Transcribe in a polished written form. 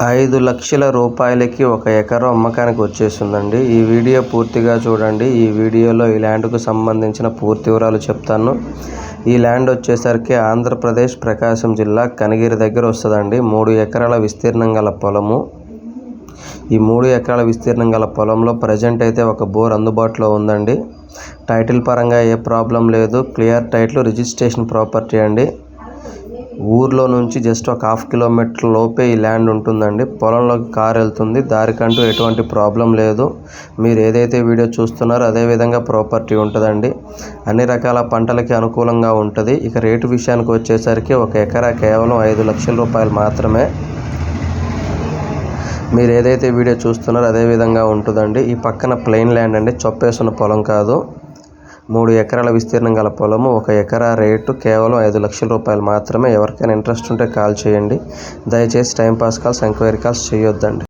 5,00,000 రూపాయలకి 1 ఎకరం అమ్మకానికి వచ్చేసిందండి. ఈ వీడియో పూర్తిగా చూడండి. ఈ వీడియోలో ఈ ల్యాండ్కు సంబంధించిన పూర్తి వివరాలు చెప్తాను. ఈ ల్యాండ్ వచ్చేసరికి ఆంధ్రప్రదేశ్ ప్రకాశం జిల్లా కనిగిరి దగ్గర వస్తుందండి. 3 ఎకరాల విస్తీర్ణం గల పొలము. ఈ 3 ఎకరాల విస్తీర్ణం గల పొలంలో ప్రజెంట్ అయితే ఒక బోర్ అందుబాటులో ఉందండి. టైటిల్ పరంగా ఏ ప్రాబ్లం లేదు. క్లియర్ టైటిల్, రిజిస్ట్రేషన్ ప్రాపర్టీ అండి. ఊర్లో నుంచి జస్ట్ ఒక 1/2 కిలోమీటర్ లోపే ఈ ల్యాండ్ ఉంటుందండి. పొలంలోకి కారు వెళ్తుంది. దారికంటూ ఎటువంటి ప్రాబ్లం లేదు. మీరు ఏదైతే వీడియో చూస్తున్నారో అదే విధంగా ప్రాపర్టీ ఉంటుందండి. అన్ని రకాల పంటలకి అనుకూలంగా ఉంటుంది. ఇక రేటు విషయానికి వచ్చేసరికి 1 ఎకరా కేవలం 5,00,000 రూపాయలు మాత్రమే. మీరు ఏదైతే వీడియో చూస్తున్నారో అదే విధంగా ఉంటుందండి. ఈ పక్కన ప్లెయిన్ ల్యాండ్ అండి, చొప్పేసున్న పొలం కాదు. 3 ఎకరాల విస్తీర్ణం గల పొలము. 1 ఎకరా రేటు కేవలం 5,00,000 రూపాయలు మాత్రమే. ఎవరికైనా ఇంట్రెస్ట్ ఉంటే కాల్ చేయండి. దయచేసి టైంపాస్ కాల్స్, ఎంక్వైరీ కాల్స్ చేయొద్దండి.